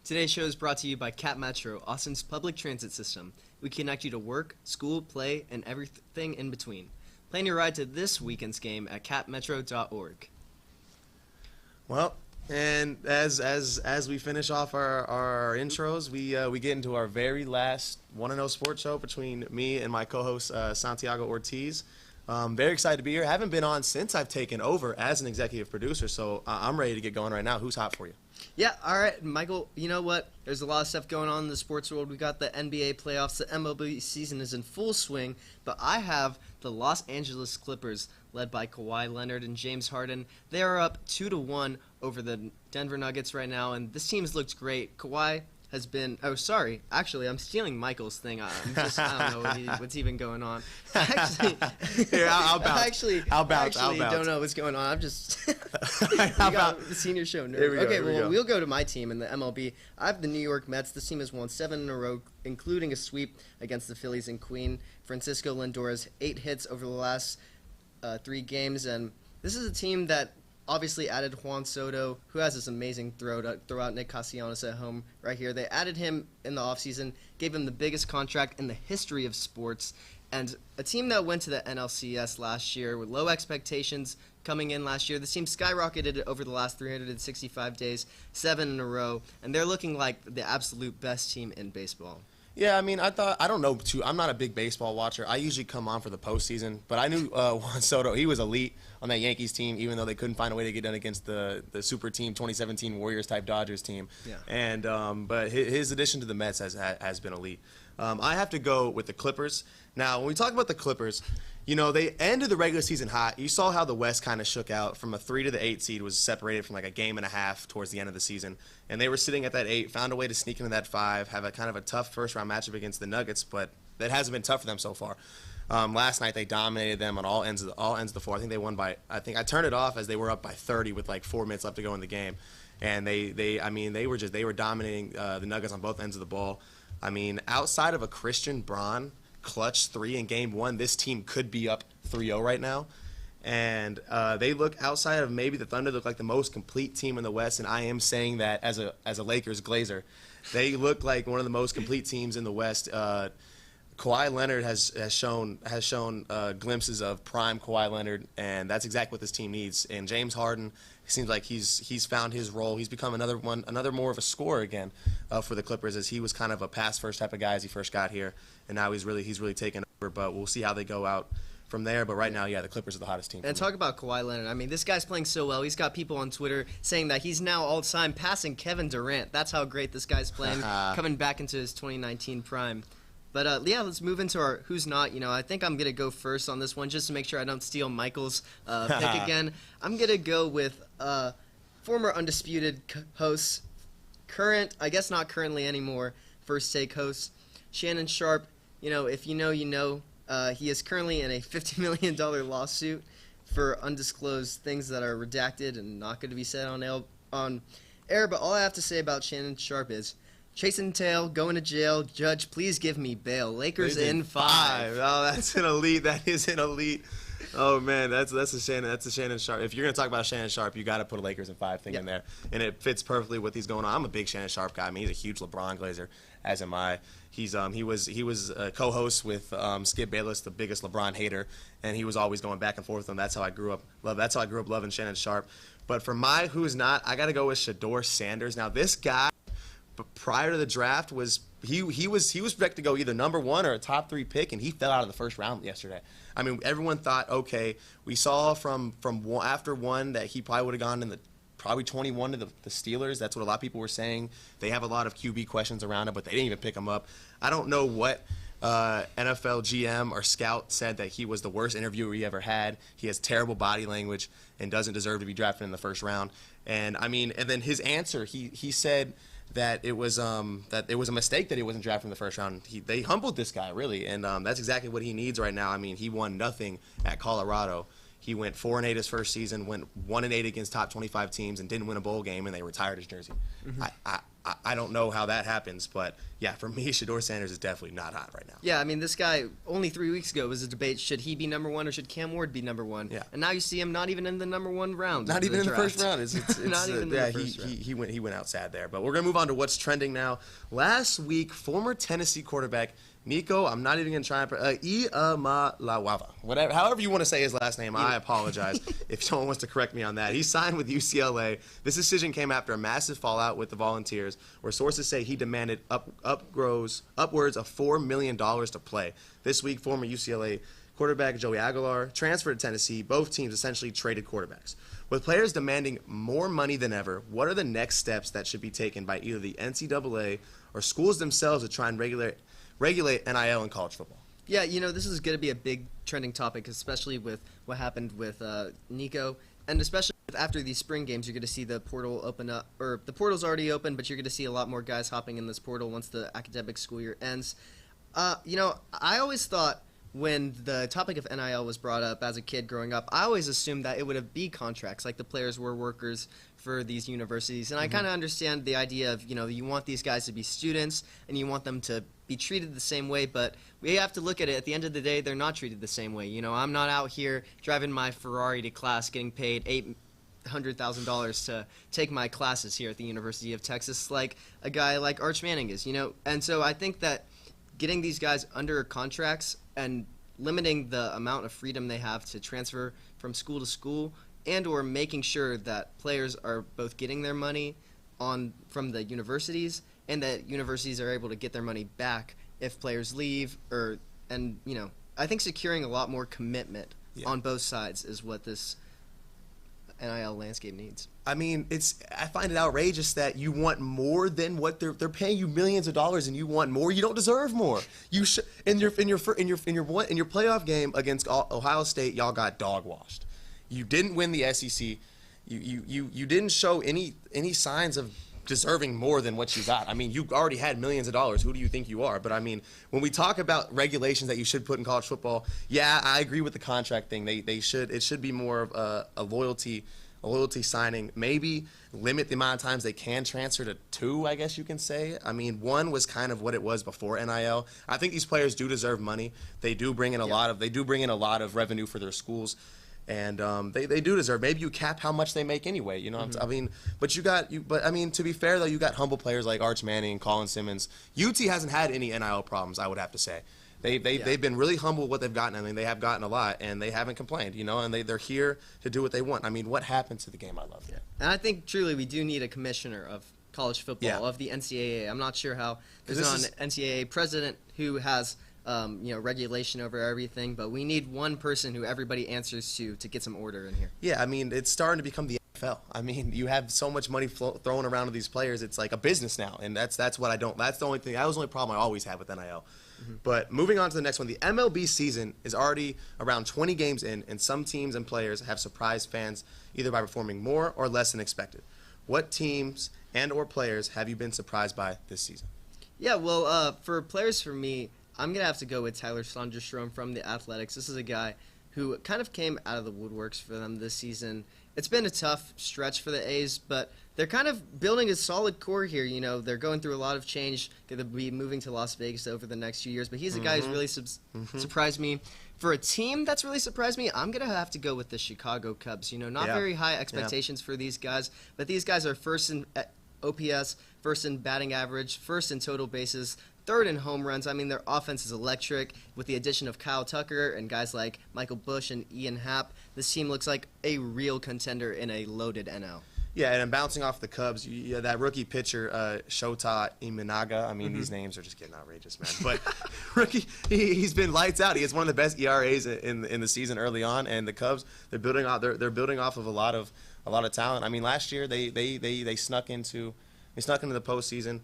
Today's show is brought to you by Cap Metro, Austin's public transit system. We connect you to work, school, play, and everything in between. Plan your ride to this weekend's game at capmetro.org. Well, and as we finish off our intros, we get into our very last 1-0 sports show between me and my co-host Santiago Ortiz. Very excited to be here. Haven't been on since I've taken over as an executive producer, so I'm ready to get going right now. Who's hot for you? Yeah, all right, Michael, you know what? There's a lot of stuff going on in the sports world. We got the NBA playoffs. The MLB season is in full swing, but I have the Los Angeles Clippers, led by Kawhi Leonard and James Harden. They are up 2-1 over the Denver Nuggets right now, and this team's looked great. Kawhi has been, actually, I'm stealing Michael's thing. I don't know what's even going on. Actually, here, I'll bounce. I'll don't know what's going on. I'm just, we got the senior show nerd. Okay, we'll go to my team in the MLB. I have the New York Mets. This team has won 7 in a row, including a sweep against the Phillies in Queen. Francisco Lindor has 8 hits over the last 3 games, and this is a team that obviously added Juan Soto, who has this amazing throw to throw out Nick Castellanos at home right here. They added him in the offseason, gave him the biggest contract in the history of sports, and a team that went to the NLCS last year with low expectations coming in last year. The team skyrocketed over the last 365 days, 7 in a row, and they're looking like the absolute best team in baseball. Yeah, I mean, I'm not a big baseball watcher. I usually come on for the postseason, but I knew Juan Soto, he was elite on that Yankees team, even though they couldn't find a way to get done against the super team 2017 Warriors-type Dodgers team. Yeah. And but his addition to the Mets has been elite. I have to go with the Clippers. Now, when we talk about the Clippers, you know, they ended the regular season hot. You saw how the West kind of shook out from a 3 to the 8 seed, was separated from like a game and a half towards the end of the season. And they were sitting at that 8, found a way to sneak into that 5, have a kind of a tough first-round matchup against the Nuggets, but that hasn't been tough for them so far. Last night they dominated them on all ends of the floor. I think they won by, I turned it off as they were up by 30 with like 4 minutes left to go in the game. And they were dominating the Nuggets on both ends of the ball. I mean, outside of a Christian Braun clutch 3 in game 1, this team could be up 3-0 right now. And they look, outside of maybe the Thunder, look like the most complete team in the West, and I am saying that as a Lakers Glazer. They look like one of the most complete teams in the West. Kawhi Leonard has shown glimpses of prime Kawhi Leonard, and that's exactly what this team needs. And James Harden, it seems like he's found his role. He's become another more of a scorer again for the Clippers, as he was kind of a pass first type of guy as he first got here, and now he's really taken over. But we'll see how they go out from there. But right now, yeah, the Clippers are the hottest team. And talk about Kawhi Leonard. I mean, this guy's playing so well. He's got people on Twitter saying that he's now all-time passing Kevin Durant. That's how great this guy's playing, coming back into his 2019 prime. But, yeah, let's move into our Who's Not. You know, I think I'm going to go first on this one just to make sure I don't steal Michael's pick again. I'm going to go with former Undisputed host, current, I guess not currently anymore, First Take host, Shannon Sharpe. You know, if you know, you know. He is currently in a $50 million lawsuit for undisclosed things that are redacted and not going to be said on air. But all I have to say about Shannon Sharpe is, chasing tail, going to jail, judge, please give me bail. Lakers in 5. Oh, that's an elite. That is an elite. Oh man, that's a Shannon Sharpe. If you're gonna talk about Shannon Sharpe, you got to put a Lakers in 5 thing in there, and it fits perfectly with he's going on. I'm a big Shannon Sharpe guy. I mean, he's a huge LeBron Glazer, as am I. He was a co-host with Skip Bayless, the biggest LeBron hater, and he was always going back and forth with him. That's how I grew up loving Shannon Sharpe. But for my Who's Not, I got to go with Shedeur Sanders. Now this guy, but prior to the draft, was projected to go either number 1 or a top 3 pick, and he fell out of the first round yesterday. I mean, everyone thought, okay, we saw from after 1 that he probably would have gone in the probably 21 to the Steelers. That's what a lot of people were saying. They have a lot of QB questions around him, but they didn't even pick him up. I don't know what NFL GM or scout said that he was the worst interviewer he ever had. He has terrible body language and doesn't deserve to be drafted in the first round. And I mean, and then his answer, he said that it was a mistake that he wasn't drafted in the first round. They humbled this guy, really, and that's exactly what he needs right now. I mean, he won nothing at Colorado. He went 4-8 his first season, went 1-8 against top 25 teams, and didn't win a bowl game, and they retired his jersey. I don't know how that happens, but yeah, for me, Shedeur Sanders is definitely not hot right now. Yeah, I mean, this guy only 3 weeks ago was a debate: should he be number one or should Cam Ward be number one? Yeah. And now you see him not even in the number one round. Not even in the first round. Not even in the first round. He went out sad there. But we're gonna move on to what's trending now. Last week, former Tennessee quarterback Nico, I'm not even going to try and Iamaleava. Whatever, however you want to say his last name, I apologize if someone wants to correct me on that. He signed with UCLA. This decision came after a massive fallout with the Volunteers, where sources say he demanded upwards of $4 million to play. This week, former UCLA quarterback Joey Aguilar transferred to Tennessee. Both teams essentially traded quarterbacks. With players demanding more money than ever, what are the next steps that should be taken by either the NCAA or schools themselves to try and regulate NIL in college football? Yeah, you know, this is going to be a big trending topic, especially with what happened with Nico, and especially after these spring games, you're going to see the portal open up, or the portal's already open, but you're going to see a lot more guys hopping in this portal once the academic school year ends. You know, I always thought when the topic of NIL was brought up as a kid growing up, I always assumed that it would be contracts, like the players were workers for these universities. And I kind of understand the idea of, you know, you want these guys to be students and you want them to be treated the same way, but we have to look at it. At the end of the day, they're not treated the same way. You know, I'm not out here driving my Ferrari to class getting paid $800,000 to take my classes here at the University of Texas like a guy like Arch Manning is, you know. And so I think that getting these guys under contracts and limiting the amount of freedom they have to transfer from school to school, and or making sure that players are both getting their money from the universities, and that universities are able to get their money back if players leave, and you know, I think securing a lot more commitment on both sides is what this NIL landscape needs. I mean, I find it outrageous that you want more than what they're paying you millions of dollars, and you want more. You don't deserve more. You should in your playoff game against Ohio State, y'all got dog washed. You didn't win the SEC. You didn't show any signs of deserving more than what you got. I mean, you already had millions of dollars. Who do you think you are? But I mean, when we talk about regulations that you should put in college football, yeah, I agree with the contract thing. It should be more of a loyalty signing. Maybe limit the amount of times they can transfer to 2, I guess you can say. I mean, 1 was kind of what it was before NIL. I think these players do deserve money. They do bring in a lot of revenue for their schools. And they do deserve. Maybe you cap how much they make anyway. You know, I mean, but I mean, to be fair though, you got humble players like Arch Manning and Colin Simmons. UT hasn't had any NIL problems, I would have to say. They've been really humble with what they've gotten. I mean, they have gotten a lot, and they haven't complained. You know, and they're here to do what they want. I mean, what happened to the game? I love it. And I think truly we do need a commissioner of college football of the NCAA. I'm not sure how there's not an NCAA president who has you know, regulation over everything, but we need one person who everybody answers to get some order in here. Yeah, I mean, it's starting to become the NFL. I mean, you have so much money thrown around to these players. It's like a business now, and that's what I don't. That's the only thing. That was the only problem I always had with NIL. But moving on to the next one, the MLB season is already around 20 games in, and some teams and players have surprised fans either by performing more or less than expected. What teams and or players have you been surprised by this season? Yeah, well, for players, for me, I'm going to have to go with Tyler Sonderstrom from the Athletics. This is a guy who kind of came out of the woodworks for them this season. It's been a tough stretch for the A's, but they're kind of building a solid core here. You know, they're going through a lot of change. Going to be moving to Las Vegas over the next few years, but he's a guy who's really surprised me. For a team that's really surprised me, I'm going to have to go with the Chicago Cubs. You know, not very high expectations for these guys, but these guys are first in OPS, first in batting average, first in total bases, third in home runs. I mean, their offense is electric. With the addition of Kyle Tucker and guys like Michael Busch and Ian Happ, this team looks like a real contender in a loaded NL. Yeah, and bouncing off the Cubs, that rookie pitcher, Shota Imanaga. I mean, these names are just getting outrageous, man. But rookie, he's been lights out. He has one of the best ERAs in the season early on, and the Cubs, they're building off of a lot of talent. I mean, last year they snuck into the postseason.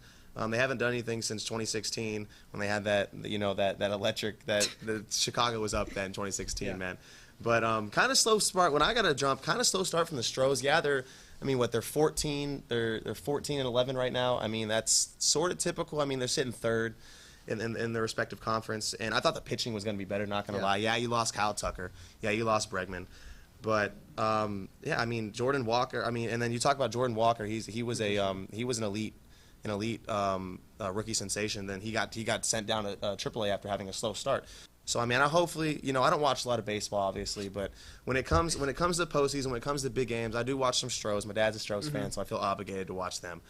They haven't done anything since 2016 when they had that electric that Chicago was up then in 2016, man. But kind of slow start. When I got to jump, kind of slow start from the Stros. Yeah, they're 14 and 11 right now. I mean, that's sort of typical. I mean, they're sitting third in their respective conference, and I thought the pitching was going to be better. Not going to lie. Yeah, you lost Kyle Tucker. Yeah, you lost Bregman. But yeah, I mean Jordan Walker. I mean, and then you talk about Jordan Walker. He was an elite rookie sensation. Then he got sent down to AAA after having a slow start. So I mean, I don't watch a lot of baseball, obviously, but when it comes to postseason, when it comes to big games, I do watch some Stros. My dad's a Stros fan, so I feel obligated to watch them.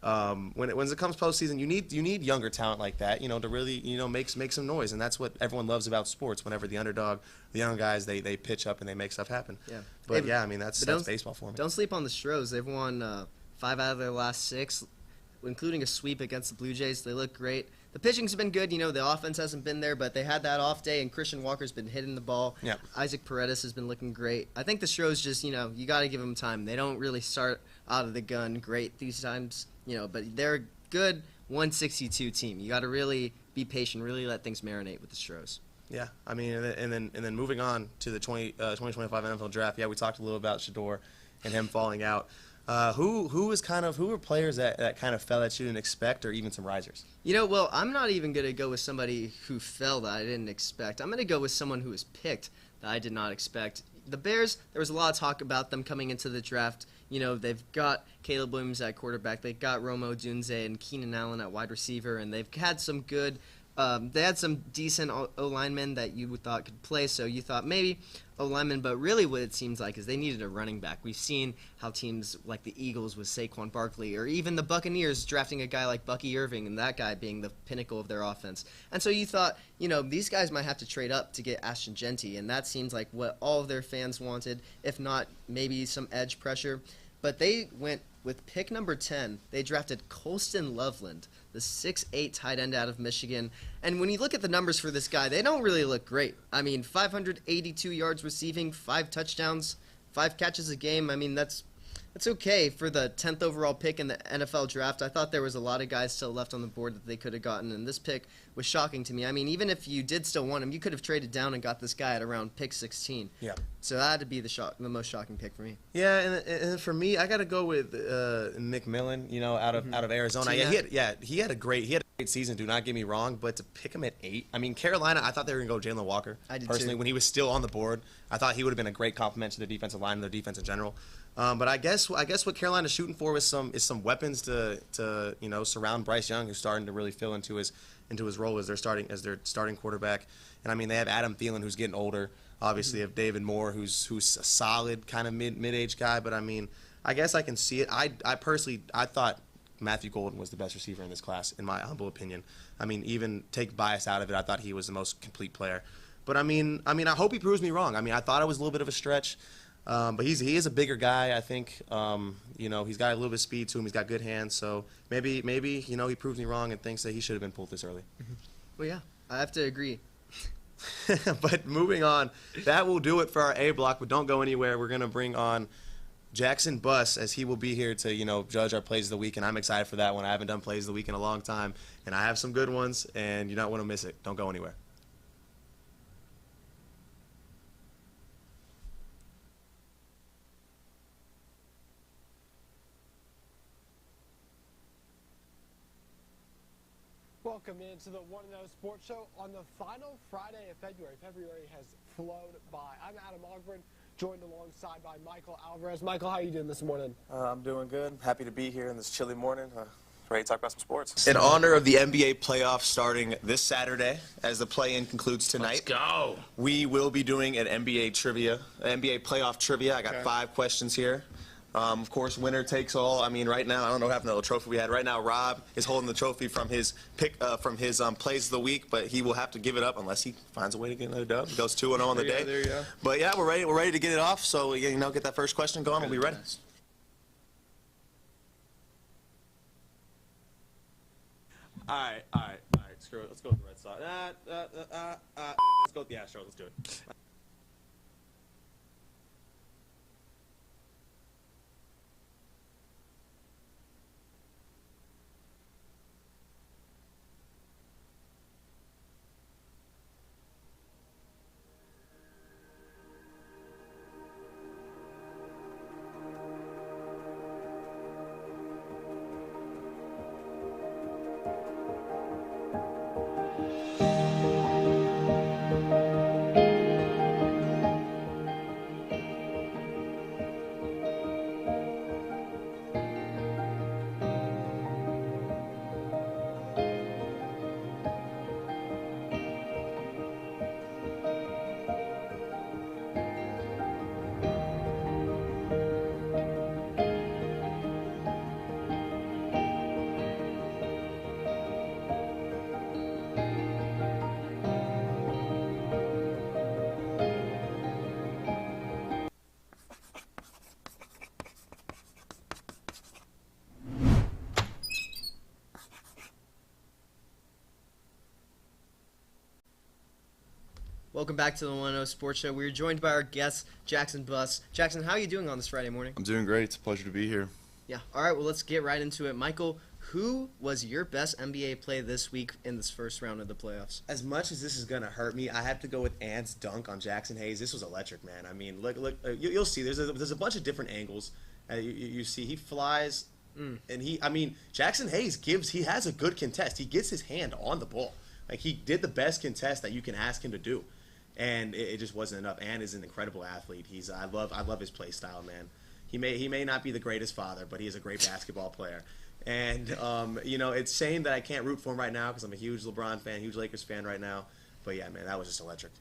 When it comes postseason, you need younger talent like that, to really make some noise, and that's what everyone loves about sports. Whenever the underdog, the young guys, they pitch up and they make stuff happen. Yeah. But yeah, I mean that's baseball for me. Don't sleep on the Stros. They've won 5 out of their last 6, including a sweep against the Blue Jays. They look great. The pitching's been good. The offense hasn't been there, but they had that off day, and Christian Walker's been hitting the ball. Yeah. Isaac Paredes has been looking great. I think the Stros just, you got to give them time. They don't really start out of the gun great these times, but they're a good 162 team. You got to really be patient, really let things marinate with the Stros. Yeah, I mean, and then moving on to the 2025 NFL draft. Yeah, we talked a little about Shador and him falling out. Who were players that kind of fell that you didn't expect, or even some risers? Well, I'm not even going to go with somebody who fell that I didn't expect. I'm going to go with someone who was picked that I did not expect. The Bears, there was a lot of talk about them coming into the draft. They've got Caleb Williams at quarterback. They've got Rome Odunze and Keenan Allen at wide receiver, and they've had some good they had some decent O-linemen that you thought could play, so you thought maybe O-linemen, but really what it seems like is they needed a running back. We've seen how teams like the Eagles with Saquon Barkley, or even the Buccaneers drafting a guy like Bucky Irving, and that guy being the pinnacle of their offense. And so you thought, these guys might have to trade up to get Ashton Genty, and that seems like what all of their fans wanted, if not maybe some edge pressure. But they went with pick number 10. They drafted Colston Loveland, the 6'8" tight end out of Michigan. And when you look at the numbers for this guy, they don't really look great. I mean, 582 yards receiving, 5 touchdowns, 5 catches a game. I mean, that's okay for the 10th overall pick in the NFL draft. I thought there was a lot of guys still left on the board that they could have gotten, and this pick was shocking to me. I mean, even if you did still want him, you could have traded down and got this guy at around pick 16. Yeah. So that had to be the most shocking pick for me. Yeah, and for me, I got to go with McMillan, out of Arizona. Yeah, he had a great season. Do not get me wrong, but to pick him at 8, I mean, Carolina, I thought they were going to go Jalen Walker. I did personally too. When he was still on the board. I thought he would have been a great complement to their defensive line and their defense in general. But I guess what Carolina's shooting for is some weapons to surround Bryce Young, who's starting to really fill into his role as their starting quarterback. And I mean, they have Adam Thielen, who's getting older. Obviously, they have David Moore, who's a solid kind of mid-age guy. But I mean, I guess I can see it. I personally thought Matthew Golden was the best receiver in this class, in my humble opinion. I mean, even take bias out of it, I thought he was the most complete player. But I mean, I hope he proves me wrong. I mean, I thought it was a little bit of a stretch. But he is a bigger guy, I think. He's got a little bit of speed to him. He's got good hands. So maybe he proves me wrong and thinks that he should have been pulled this early. Well, yeah, I have to agree. But moving on, that will do it for our A block. But don't go anywhere. We're gonna bring on Jackson Buss, as he will be here to judge our plays of the week, and I'm excited for that one. I haven't done plays of the week in a long time, and I have some good ones, and you don't want to miss it. Don't go anywhere. Welcome into the One and O Sports Show on the final Friday of February. February has flown by. I'm Adam Ogburn, joined alongside by Michael Alvarez. Michael, how are you doing this morning? I'm doing good. Happy to be here in this chilly morning. Ready to talk about some sports. In honor of the NBA playoffs starting this Saturday, as the play-in concludes tonight, Let's go. We will be doing an NBA playoff trivia. I got 5 questions here. Of course, winner takes all. I mean, right now, I don't know what happened to the trophy we had. Right now, Rob is holding the trophy from his plays of the week, but he will have to give it up unless he finds a way to get another dub. He goes 2-0 on the day. There you go. But yeah, we're ready. We're ready to get it off. So get that first question going. We'll be ready. All right. Screw it. Let's go with the Red Sox. Let's go with the Astros. Let's do it. Welcome back to the 1-0 Sports Show. We're joined by our guest, Jackson Buss. Jackson, how are you doing on this Friday morning? I'm doing great. It's a pleasure to be here. Yeah. All right, well, let's get right into it. Michael, who was your best NBA play this week in this first round of the playoffs? As much as this is going to hurt me, I have to go with Ant's dunk on Jackson Hayes. This was electric, man. I mean, look, you'll see. There's a bunch of different angles. You see, he flies, and Jackson Hayes he has a good contest. He gets his hand on the ball. Like, he did the best contest that you can ask him to do, and it just wasn't enough. Ant is an incredible athlete. I love his play style, man. He may not be the greatest father, but he is a great basketball player. And it's a shame that I can't root for him right now because I'm a huge LeBron fan, huge Lakers fan right now. But yeah, man, that was just electric.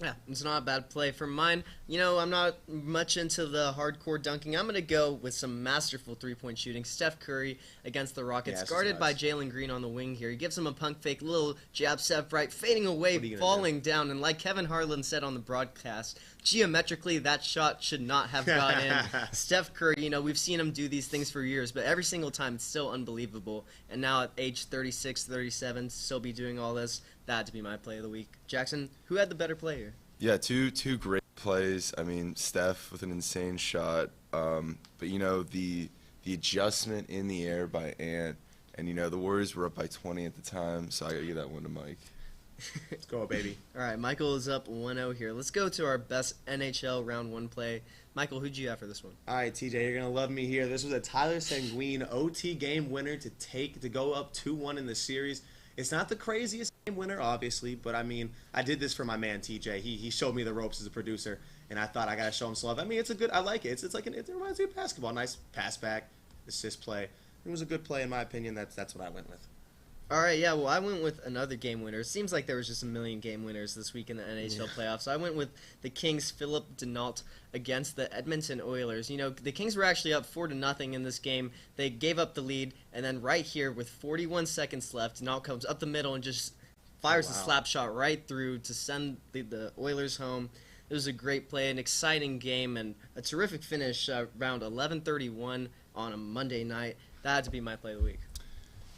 Yeah, it's not a bad play. For mine, I'm not much into the hardcore dunking. I'm going to go with some masterful three-point shooting. Steph Curry against the Rockets, guarded by Jalen Green on the wing here. He gives him a punk fake, little jab step right, fading away, falling down. And like Kevin Harlan said on the broadcast, geometrically, that shot should not have gone in. Steph Curry, we've seen him do these things for years, but every single time it's still unbelievable. And now at age 36, 37, still be doing all this. That had to be my play of the week. Jackson, who had the better play here? Yeah, two great plays. I mean, Steph with an insane shot. But, the adjustment in the air by Ant. And, the Warriors were up by 20 at the time, so I got to give that one to Mike. Let's go, baby. All right, Michael is up 1-0 here. Let's go to our best NHL round one play. Michael, who'd you have for this one? All right, TJ, you're going to love me here. This was a Tyler Seguin OT game winner to go up 2-1 in the series. It's not the craziest game winner, obviously, but I did this for my man TJ. He showed me the ropes as a producer, and I thought I gotta show him some love. It's I like it. It reminds me of basketball. Nice pass back, assist play. It was a good play in my opinion. That's what I went with. All right, yeah, well, I went with another game winner. It seems like there was just a million game winners this week in the NHL playoffs. So I went with the Kings' Philip Denault against the Edmonton Oilers. The Kings were actually up 4-0 in this game. They gave up the lead, and then right here with 41 seconds left, Denault comes up the middle and just fires a slap shot right through to send the Oilers home. It was a great play, an exciting game, and a terrific finish around 11:31 on a Monday night. That had to be my play of the week.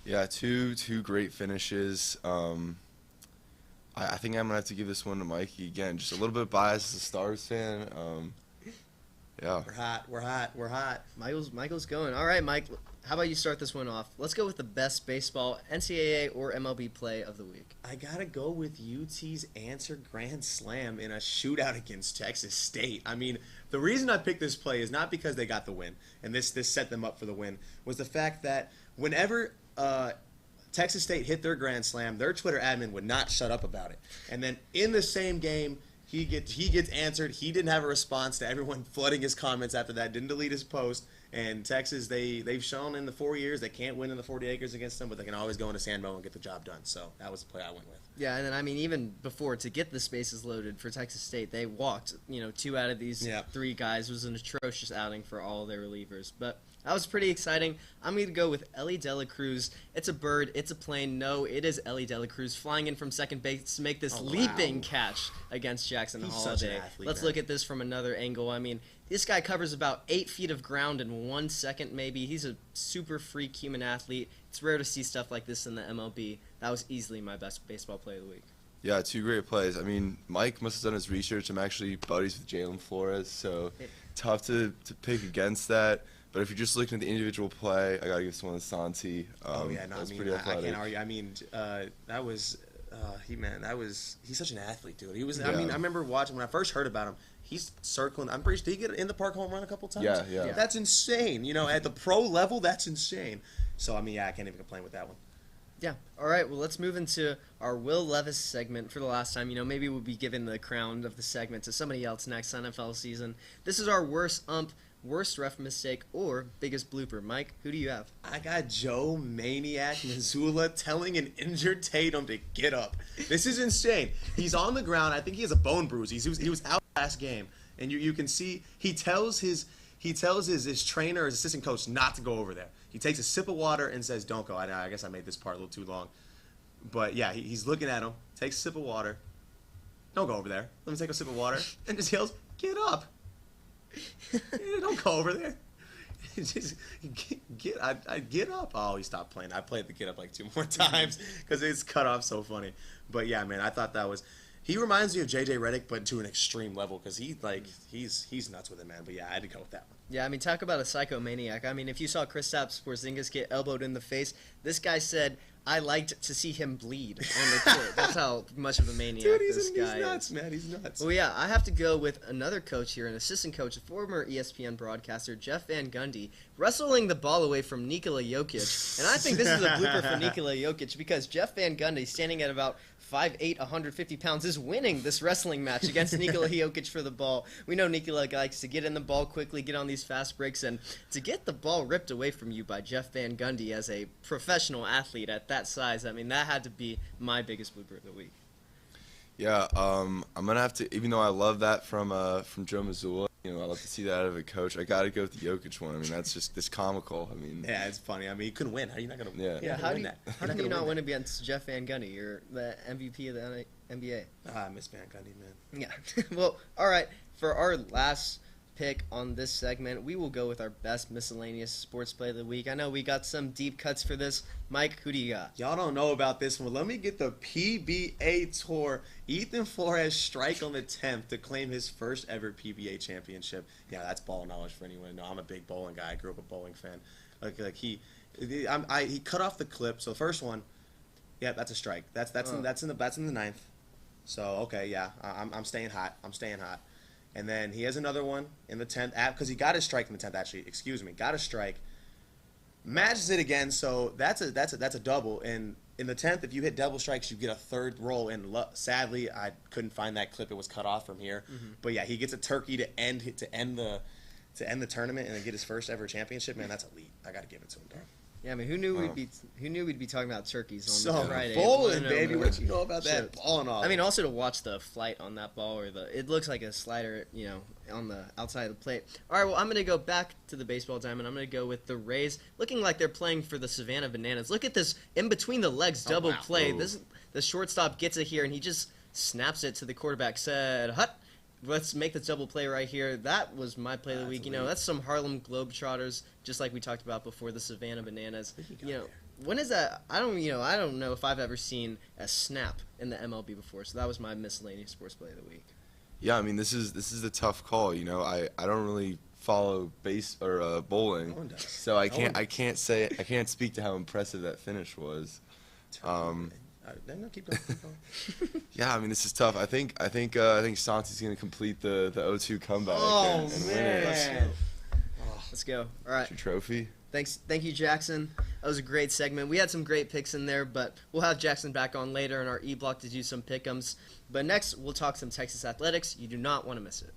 Yeah, two great finishes. I think I'm going to have to give this one to Mikey again. Just a little bit biased as a Stars fan. Yeah. We're hot. Michael's going. All right, Mike, how about you start this one off? Let's go with the best baseball, NCAA or MLB play of the week. I got to go with UT's answer grand slam in a shootout against Texas State. The reason I picked this play is not because they got the win, and this set them up for the win, was the fact that whenever Texas State hit their grand slam, their Twitter admin would not shut up about it. And then in the same game, he gets answered. He didn't have a response to everyone flooding his comments after that, didn't delete his post. And Texas, they've shown in the 4 years they can't win in the 40 acres against them, but they can always go into Sandmo and get the job done. So that was the play I went with. Yeah, and then, even before, to get the spaces loaded for Texas State, they walked, 2 out of these 3 guys. It was an atrocious outing for all their relievers. But that was pretty exciting. I'm going to go with Ellie De La Cruz. It's a bird. It's a plane. No, it is Ellie De La Cruz flying in from second base to make this leaping catch against Jackson Holiday. Such an athlete, Let's look at this from another angle. This guy covers about 8 feet of ground in 1 second, maybe. He's a super freak human athlete. It's rare to see stuff like this in the MLB. That was easily my best baseball play of the week. Yeah, 2 great plays. Mike must have done his research. I'm actually buddies with Jalen Flores, so tough to pick against that. But if you're just looking at the individual play, I gotta give this one to Santi. Pretty athletic. I can't argue. He's such an athlete, dude. He was. I remember watching when I first heard about him. He's circling. I'm pretty sure, did he get in the park home run a couple times? Yeah. That's insane. At the pro level, that's insane. So I can't even complain with that one. Yeah. All right. Well, let's move into our Will Levis segment for the last time. Maybe we'll be giving the crown of the segment to somebody else next NFL season. This is our worst ump, worst ref mistake, or biggest blooper. Mike, who do you have? I got Joe Maniac Missoula telling an injured Tatum to get up. This is insane. He's on the ground. I think he has a bone bruise. He was out last game, and you can see he tells his trainer or his assistant coach not to go over there. He takes a sip of water and says, "Don't go." I guess I made this part a little too long, but yeah, he's looking at him, takes a sip of water. Don't go over there. Let me take a sip of water, and just yells, "Get up." Don't go over there. Just get up. Oh, he stopped playing. I played the get up like 2 more times because it's cut off so funny. But yeah, man, I thought that was He reminds me of JJ Redick, but to an extreme level because he's nuts with it, man. But yeah, I had to go with that one. Yeah, I mean, talk about a psychomaniac. I mean, if you saw Kristaps Porzingis get elbowed in the face, this guy said, "I liked to see him bleed on the court." That's how much of a maniac this guy is. He's nuts, man. He's nuts. Well, yeah, I have to go with another coach here, an assistant coach, a former ESPN broadcaster, Jeff Van Gundy, wrestling the ball away from Nikola Jokic. And I think this is a blooper for Nikola Jokic because Jeff Van Gundy, standing at about 5'8", 150 pounds, is winning this wrestling match against Nikola Jokic for the ball. We know Nikola likes to get in the ball quickly, get on these fast breaks, and to get the ball ripped away from you by Jeff Van Gundy as a professional athlete at that size, I mean, that had to be my biggest blooper of the week. Yeah, I'm gonna have to. Even though I love that from Joe Mazzulla, I love to see that out of a coach. I gotta go with the Jokic one. I mean, that's just this comical. I mean, yeah, it's funny. I mean, he couldn't win. How are you not gonna? Yeah. How do you not win against Jeff Van Gundy? You're the MVP of the NBA. I miss Van Gundy, man. Yeah. Well, all right. For our last pick on this segment, we will go with our best miscellaneous sports play of the week. I know we got some deep cuts for this. Mike, who do you got? Y'all don't know about this one. Let me get the PBA Tour. Ethan Flores strike on the 10th to claim his first ever PBA championship. Yeah, that's ball knowledge for anyone. No, I'm a big bowling guy. I grew up a bowling fan. He cut off the clip. So the first one, yeah, that's a strike. That's in the ninth. So okay, yeah, I'm staying hot. And then he has another one in the 10th because he got his strike in the 10th. Actually, excuse me, got a strike. Matches it again, so that's a double. And in the 10th, if you hit double strikes, you get a third roll. And sadly, I couldn't find that clip; it was cut off from here. Mm-hmm. But yeah, he gets a turkey to end the tournament and then get his first ever championship. Man, that's elite. I got to give it to him, dog. Yeah, I mean, who knew we'd be talking about turkeys on Friday? Bowling, baby. What you know about that? Balling off. I mean, also to watch the flight on that ball, it looks like a slider, on the outside of the plate. All right, well, I'm gonna go back to the baseball diamond. I'm gonna go with the Rays, looking like they're playing for the Savannah Bananas. Look at this in between the legs double play. The shortstop gets it here, and he just snaps it to the quarterback. Said, "Hut." Let's make the double play right here. That was my play of the week. That's some Harlem Globetrotters, just like we talked about before, the Savannah Bananas. When is that? I don't know if I've ever seen a snap in the MLB before. So that was my miscellaneous sports play of the week. Yeah, I mean, this is a tough call. I don't really follow base or bowling, so I can't speak to how impressive that finish was. Keep going. Yeah, I mean, this is tough. I think Santi's going to complete the 0-2 comeback and win it. Let's go. All right. Your trophy. Thank you, Jackson. That was a great segment. We had some great picks in there, but we'll have Jackson back on later in our E-Block to do some pick'ems. But next, we'll talk some Texas athletics. You do not want to miss it.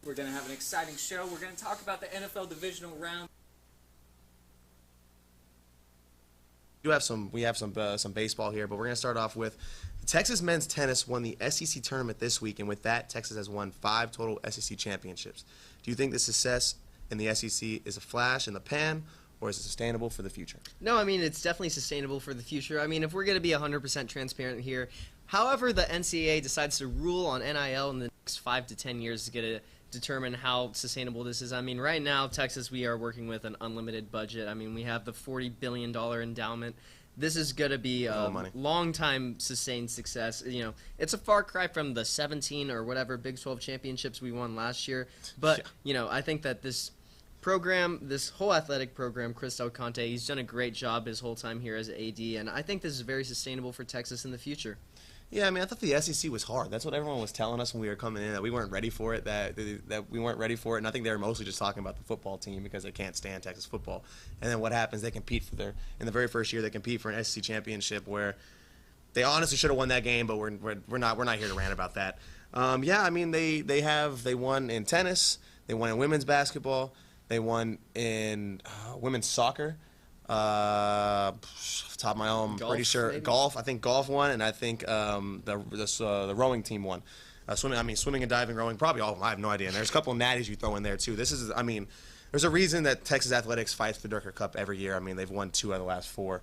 We're going to have an exciting show. We're going to talk about the NFL divisional round. we have some baseball here, but we're gonna start off with Texas men's tennis won the SEC tournament this week, and with that, Texas has won 5 total SEC championships. Do you think the success in the SEC is a flash in the pan, or is it sustainable for the future? No, I mean, it's definitely sustainable for the future. I mean, if we're going to be 100% transparent here, however the NCAA decides to rule on NIL in the next 5 to 10 years is going to determine how sustainable this is. I mean, right now, Texas, we are working with an unlimited budget. I mean, we have the $40 billion endowment. This is going to be a long-time sustained success. You know, it's a far cry from the 17 or whatever Big 12 championships we won last year. But, you know, I think that this program, this whole athletic program, Chris Del Conte, he's done a great job his whole time here as AD, and I think this is very sustainable for Texas in the future. Yeah, I mean, I thought the SEC was hard. That's what everyone was telling us when we were coming in, that we weren't ready for it, that we weren't ready for it. And I think they were mostly just talking about the football team because they can't stand Texas football. And then what happens, they compete in the very first year, they compete for an SEC championship where they honestly should have won that game, but we're not here to rant about that. Yeah, I mean, they won in tennis, they won in women's basketball, they won in women's soccer. Top of my own, Golf, pretty sure maybe? golf. I think golf won, and I think the rowing team won. Swimming and diving, rowing, probably all of them. I have no idea. And there's a couple of natties you throw in there too. This is, I mean, there's a reason that Texas athletics fights for the Durker Cup every year. I mean, they've won 2 out of the last 4,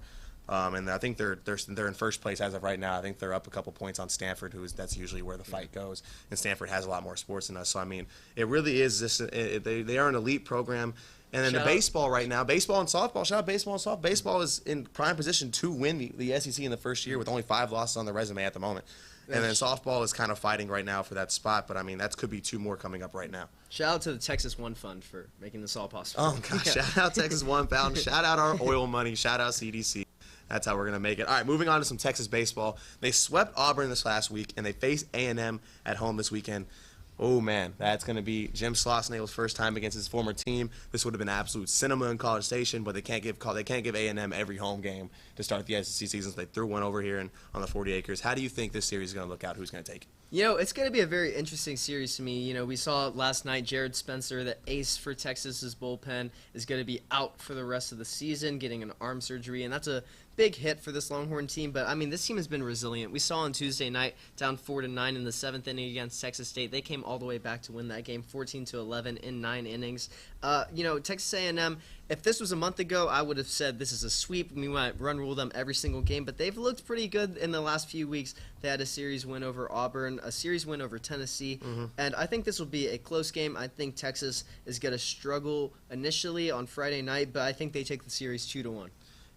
and I think they're in first place as of right now. I think they're up a couple points on Stanford, that's usually where the fight goes. And Stanford has a lot more sports than us. So I mean, it really is this. They are an elite program. And then the baseball right now, baseball and softball. Shout out baseball and softball. Baseball is in prime position to win the SEC in the first year with only 5 losses on the resume at the moment. And then softball is kind of fighting right now for that spot. But, I mean, that could be 2 more coming up right now. Shout out to the Texas One Fund for making this all possible. Oh, gosh. Yeah. Shout out Texas One Pound. Shout out our oil money. Shout out CDC. That's how we're going to make it. All right, moving on to some Texas baseball. They swept Auburn this last week, and they face A&M at home this weekend. Oh, man, that's going to be Jim Schlossnagle's first time against his former team. This would have been absolute cinema in College Station, but they can't give A&M every home game to start the SEC season. So they threw one over here on the 40 acres. How do you think this series is going to look out? Who's going to take it? You know, it's going to be a very interesting series to me. You know, we saw last night Jared Spencer, the ace for Texas's bullpen, is going to be out for the rest of the season, getting an arm surgery, and that's a big hit for this Longhorn team. But, I mean, this team has been resilient. We saw on Tuesday night, down 4-9 in the 7th inning against Texas State. They came all the way back to win that game, 14-11 in 9 innings. You know, Texas A&M, if this was a month ago, I would have said this is a sweep. We might run rule them every single game, but they've looked pretty good in the last few weeks. They had a series win over Auburn, a series win over Tennessee, and I think this will be a close game. I think Texas is going to struggle initially on Friday night, but I think they take the series 2-1.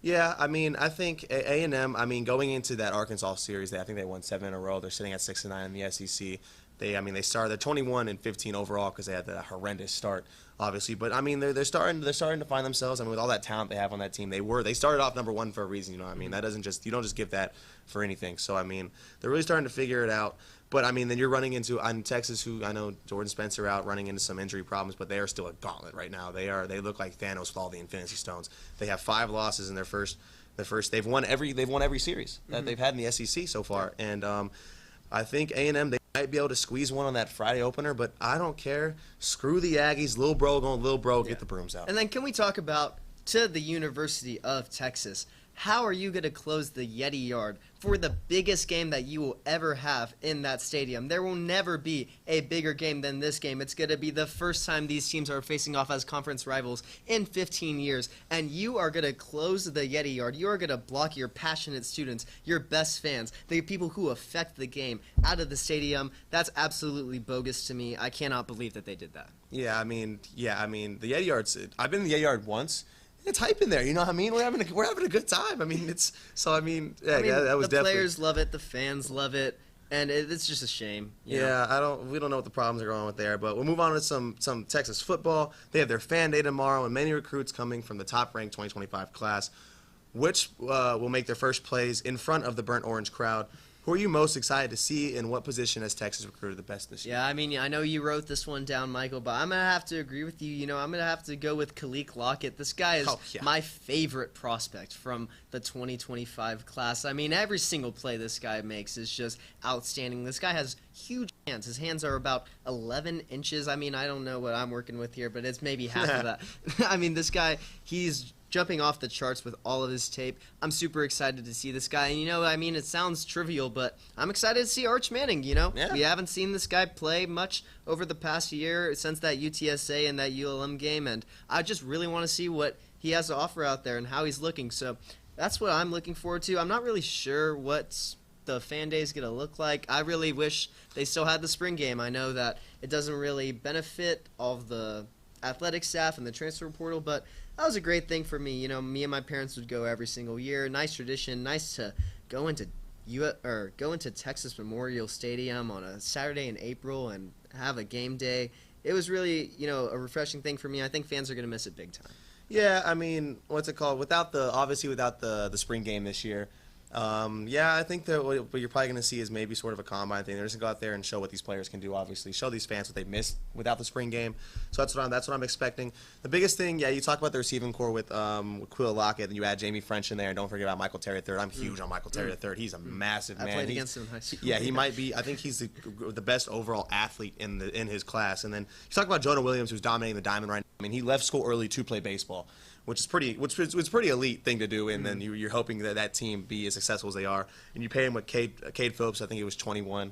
Yeah, I mean, I think A&M, I mean, going into that Arkansas series, I think they won 7 in a row. They're sitting at 6-9 in the SEC. They started 21-15 overall because they had that horrendous start, obviously. But I mean, they're starting to find themselves. I mean, with all that talent they have on that team, they started off number 1 for a reason. You know what I mean? That doesn't just, you don't just give that for anything. So I mean, they're really starting to figure it out. But I mean, then you're running into Texas, who I know Jordan Spencer out, running into some injury problems, but they are still a gauntlet right now. They look like Thanos with all the Infinity Stones. They have 5 losses in their first. They've won every series that they've had in the SEC so far, and I think A&M, they might be able to squeeze one on that Friday opener, but I don't care. Screw the Aggies, little bro, get the brooms out. And then can we talk about to the University of Texas? How are you going to close the Yeti Yard for the biggest game that you will ever have in that stadium? There will never be a bigger game than this game. It's going to be the first time these teams are facing off as conference rivals in 15 years. And you are going to close the Yeti Yard. You are going to block your passionate students, your best fans, the people who affect the game out of the stadium. That's absolutely bogus to me. I cannot believe that they did that. Yeah, I mean, the Yeti Yard's. I've been in the Yeti Yard once. It's hype in there, you know what I mean? We're having a good time. I mean, that was definitely. The players love it, the fans love it, and it's just a shame. You know? We don't know what the problems are going on with there, but we'll move on to some Texas football. They have their fan day tomorrow, and many recruits coming from the top-ranked 2025 class, which will make their first plays in front of the burnt orange crowd. Who are you most excited to see, and what position has Texas recruited the best this year? Yeah, I mean, I know you wrote this one down, Michael, but I'm going to have to agree with you. You know, I'm going to have to go with Kalik Lockett. This guy is my favorite prospect from the 2025 class. I mean, every single play this guy makes is just outstanding. This guy has huge hands. His hands are about 11 inches. I mean, I don't know what I'm working with here, but it's maybe half of that. I mean, this guy, he's jumping off the charts with all of his tape. I'm super excited to see this guy. And, I mean, it sounds trivial, but I'm excited to see Arch Manning, Yeah. We haven't seen this guy play much over the past year since that UTSA and that ULM game, and I just really want to see what he has to offer out there and how he's looking. So that's what I'm looking forward to. I'm not really sure what the fan day is going to look like. I really wish they still had the spring game. I know that it doesn't really benefit all of the athletic staff and the transfer portal, but that was a great thing for me. Me and my parents would go every single year. Nice tradition. Nice to go into Texas Memorial Stadium on a Saturday in April and have a game day. It was really, a refreshing thing for me. I think fans are going to miss it big time. Yeah, I mean, what's it called? Without the spring game this year, I think that what you're probably going to see is maybe sort of a combine thing. They're just going to go out there and show what these players can do, obviously. Show these fans what they missed without the spring game. So that's what I'm expecting. The biggest thing, you talk about the receiving core with Quill Lockett, and you add Jamie French in there, and don't forget about Michael Terry III. I'm huge on Michael Terry III. He's a massive man. I played against him in high school. Yeah, he might be. I think he's the best overall athlete in his class. And then you talk about Jonah Williams, who's dominating the diamond right now. I mean, he left school early to play baseball, which is pretty elite thing to do, and then you're hoping that team be as successful as they are, and you pay him with Cade Phillips. I think it was 21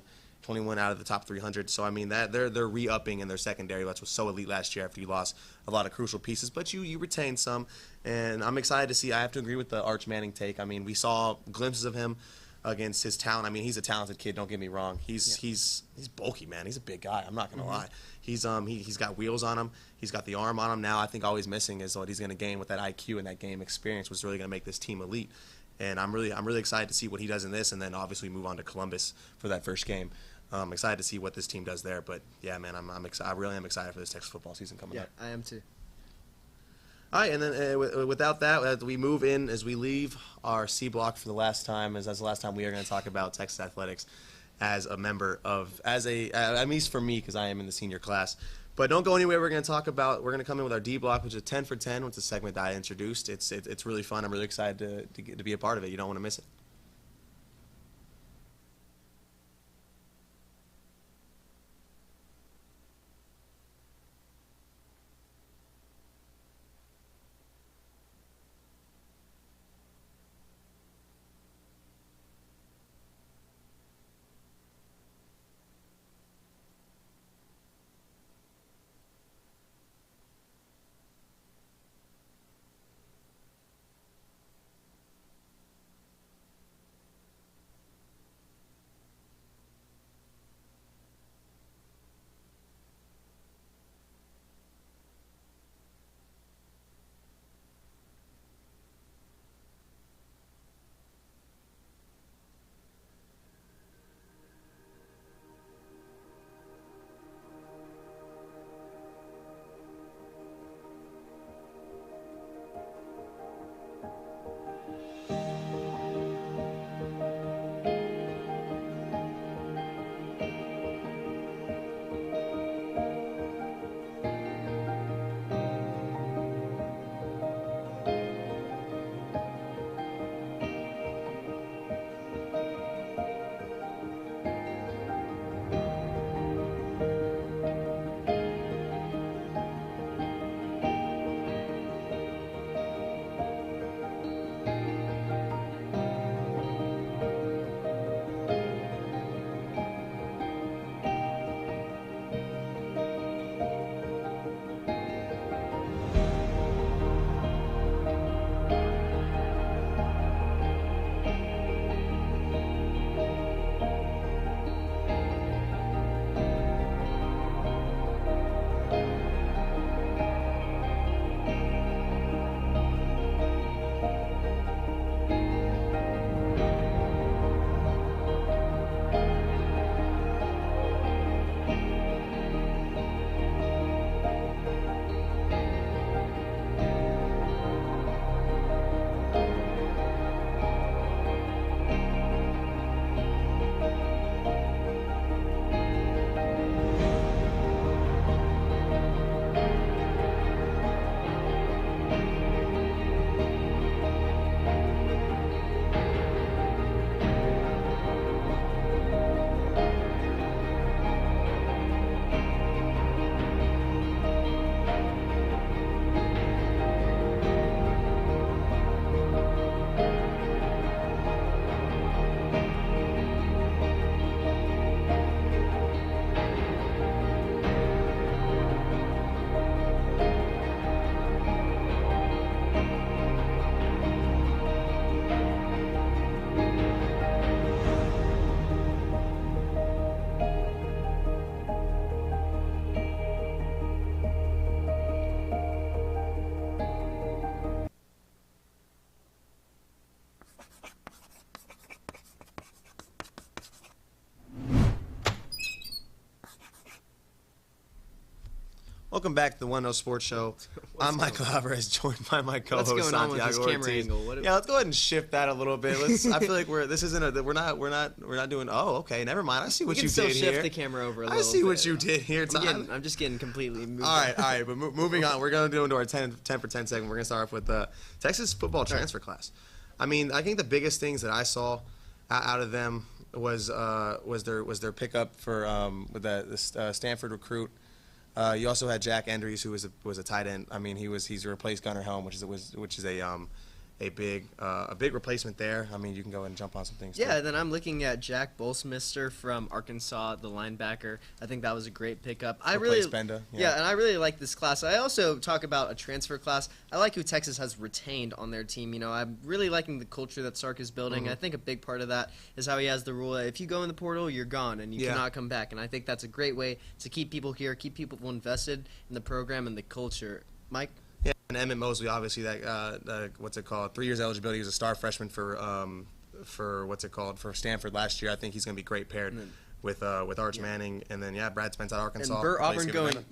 out of the top 300. So I mean that they're re-upping in their secondary, which was so elite last year after you lost a lot of crucial pieces, but you retained some, and I'm excited to see. I have to agree with the Arch Manning take. I mean, we saw glimpses of him against his talent. I mean, he's a talented kid. Don't get me wrong. He's bulky, man. He's a big guy. I'm not gonna lie. He's got wheels on him. He's got the arm on him. Now I think all he's missing is what he's gonna gain with that IQ and that game experience, which is really gonna make this team elite. And I'm really excited to see what he does in this, and then obviously move on to Columbus for that first game. I'm excited to see what this team does there. But yeah, man, I'm excited. I really am excited for this Texas football season coming up. Yeah, I am too. All right, and then without that, as we move in, as we leave our C block for the last time, as that's the last time we are going to talk about Texas athletics as a member of, at least for me, because I am in the senior class. But don't go anywhere. We're going to come in with our D block, which is 10 for 10, which is a segment that I introduced. It's really fun. I'm really excited to be a part of it. You don't want to miss it. Welcome back to the 1-0 Sports Show. I'm Michael Alvarez, joined by my co-host What's going on with Santiago this camera Ortiz. angle? Yeah, let's go ahead and shift that a little bit. I feel like we're not doing. Oh, okay, never mind. I see what We you can still did shift here. the camera over a I little see what bit. you did here. I'm just getting completely moved. All right. But moving on, we're going to do into our 10 for 10 segment. We're going to start off with the Texas football transfer class. I mean, I think the biggest things that I saw out of them was their pickup for with the Stanford recruit. You also had Jack Endries, who was a tight end. I mean, he's replaced Gunnar Helm, which is a big replacement there. I mean, you can go ahead and jump on some things. Yeah, too. then I'm looking at Jack Bolsmister from Arkansas, the linebacker. I think that was a great pickup. Replaced Benda, yeah, and I really like this class. I also talk about a transfer class. I like who Texas has retained on their team. You know, I'm really liking the culture that Sark is building. I think a big part of that is how he has the rule that if you go in the portal, you're gone and you cannot come back. And I think that's a great way to keep people here, keep people invested in the program and the culture. Mike? Yeah, and Emmett Mosley, obviously, that what's it called? 3 years eligibility. He was a star freshman for Stanford last year. I think he's going to be great paired with Arch Manning, and then Brad Spence out of Arkansas. And Burt Auburn going into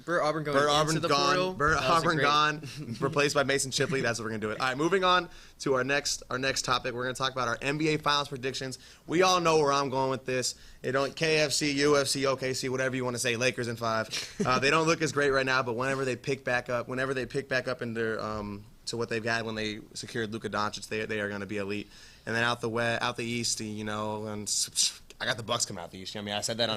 the portal. Burt Auburn gone, replaced by Mason Shipley. That's what we're gonna do it. All right, moving on to our next topic. We're gonna talk about our NBA Finals predictions. We all know where I'm going with this. KFC, UFC, OKC, whatever you want to say. Lakers in 5. They don't look as great right now, but whenever they pick back up into to what they've had when they secured Luka Doncic, they are going to be elite. And then out the East, and I got the Bucks coming out the East. I mean, I said that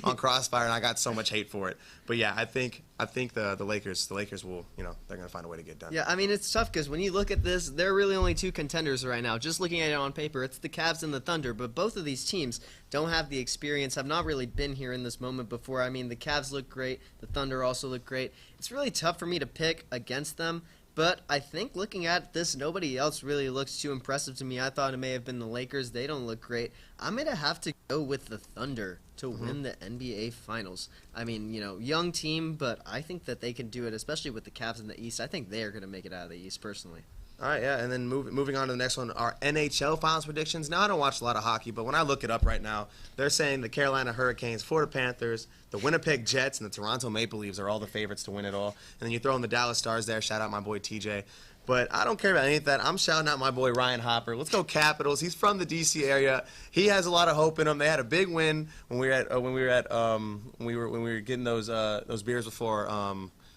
on Crossfire, and I got so much hate for it. But yeah, I think the Lakers will, they're going to find a way to get it done. Yeah, I mean, it's tough because when you look at this, there are really only 2 contenders right now. Just looking at it on paper, it's the Cavs and the Thunder. But both of these teams don't have the experience, have not really been here in this moment before. I mean, the Cavs look great. The Thunder also look great. It's really tough for me to pick against them. But I think looking at this, nobody else really looks too impressive to me. I thought it may have been the Lakers. They don't look great. I'm going to have to go with the Thunder to win the NBA Finals. I mean, young team, but I think that they can do it, especially with the Cavs in the East. I think they are going to make it out of the East, personally. All right, yeah, and then moving on to the next one, our NHL Finals predictions. Now, I don't watch a lot of hockey, but when I look it up right now, they're saying the Carolina Hurricanes, Florida Panthers, the Winnipeg Jets, and the Toronto Maple Leafs are all the favorites to win it all. And then you throw in the Dallas Stars there. Shout out my boy TJ. But I don't care about any of that. I'm shouting out my boy Ryan Hopper. Let's go Capitals. He's from the D.C. area. He has a lot of hope in him. They had a big win when we were getting those beers before.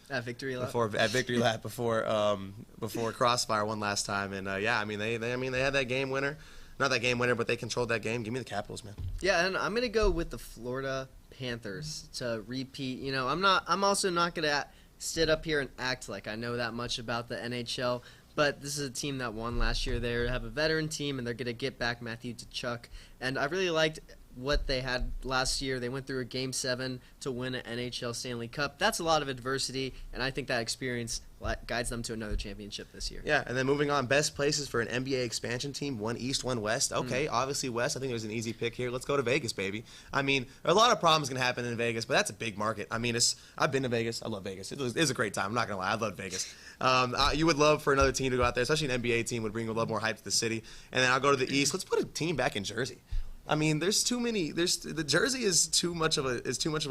At Victory Lap? Before Crossfire one last time, and they had that game winner, not that game winner, but they controlled that game. Give me the Capitals, man. Yeah, and I'm gonna go with the Florida Panthers to repeat. I'm also not gonna sit up here and act like I know that much about the NHL. But this is a team that won last year. They have a veteran team, and they're gonna get back Matthew Tkachuk. And I really liked what they had last year. They went through a Game 7 to win an NHL Stanley Cup. That's a lot of adversity, and I think that experience guides them to another championship this year. Yeah, and then moving on, best places for an NBA expansion team, 1 East, 1 West. Okay, obviously West. I think there's an easy pick here. Let's go to Vegas, baby. I mean, a lot of problems going to happen in Vegas, but that's a big market. I mean, I've been to Vegas. I love Vegas. It's a great time. I'm not going to lie. I love Vegas. You would love for another team to go out there, especially an NBA team would bring a lot more hype to the city. And then I'll go to the East. Let's put a team back in Jersey. I mean, the Jersey is too much of a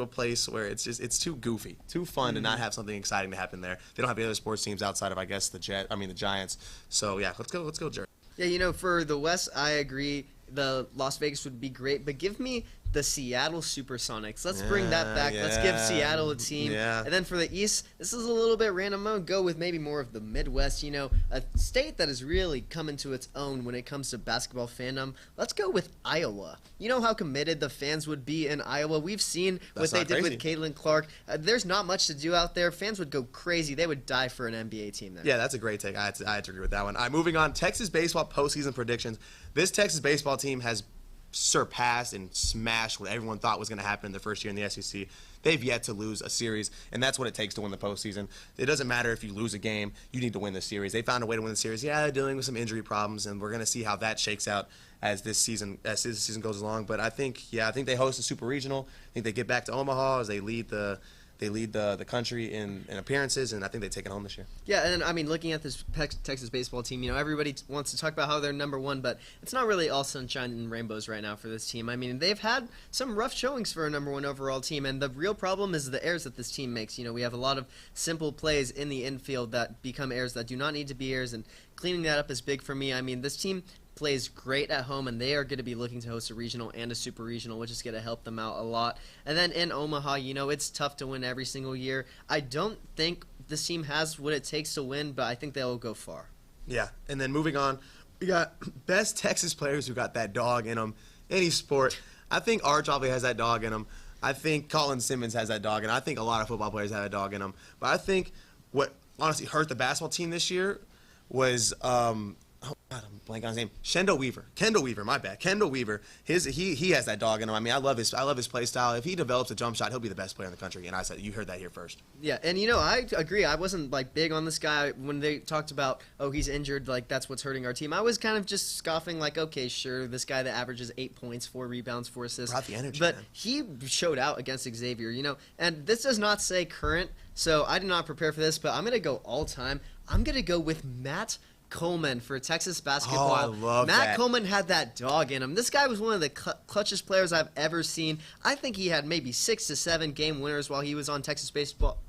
place where it's too goofy, too fun to not have something exciting to happen there. They don't have any other sports teams outside of, I guess, the Giants. So yeah, let's go Jersey. Yeah, for the West, I agree. The Las Vegas would be great, but give me the Seattle Supersonics. Let's bring that back. Let's give Seattle a team. Yeah. And then for the East, this is a little bit random. I'm going to go with maybe more of the Midwest, a state that has really come into its own when it comes to basketball fandom. Let's go with Iowa. You know how committed the fans would be in Iowa? We've seen what they did with Caitlin Clark. There's not much to do out there. Fans would go crazy. They would die for an NBA team there. Yeah, that's a great take. I had to agree with that one. All right, moving on. Texas baseball postseason predictions. This Texas baseball team has surpassed and smashed what everyone thought was going to happen in their first year in the SEC. They've yet to lose a series, and that's what it takes to win the postseason. It doesn't matter if you lose a game, you need to win the series. They found a way to win the series. Yeah, they're dealing with some injury problems, and we're going to see how that shakes out as this season goes along. But I think they host a super regional. I think they get back to Omaha as they lead the They lead the country in appearances, and I think they take it home this year. Yeah, and I mean, looking at this Texas baseball team, everybody wants to talk about how they're number one, but it's not really all sunshine and rainbows right now for this team. I mean, they've had some rough showings for a number one overall team, and the real problem is the errors that this team makes. We have a lot of simple plays in the infield that become errors that do not need to be errors, and cleaning that up is big for me. I mean, this team plays great at home, and they are going to be looking to host a regional and a super regional, which is going to help them out a lot. And then in Omaha, it's tough to win every single year. I don't think this team has what it takes to win, but I think they'll go far. Yeah, and then moving on, we got best Texas players who got that dog in them. Any sport. I think Arch obviously has that dog in him. I think Colin Simmons has that dog in him. I think a lot of football players have that dog in them. But I think what honestly hurt the basketball team this year was oh God, I'm blanking on his name. Kendall Weaver, my bad. Kendall Weaver. He has that dog in him. I mean, I love his play style. If he develops a jump shot, he'll be the best player in the country. And I said, you heard that here first. Yeah, and I agree. I wasn't big on this guy when they talked about, oh, he's injured, that's what's hurting our team. I was kind of just scoffing, okay, sure, this guy that averages 8 points, 4 rebounds, 4 assists. Brought the energy, but man. he showed out against Xavier, and this does not say current, so I did not prepare for this, but I'm going to go all time. I'm going to go with Matt Coleman for Texas basketball. Oh, I love Matt that. Coleman had that dog in him. This guy was one of the clutchest players I've ever seen. I think he had maybe 6 to 7 game winners while he was on Texas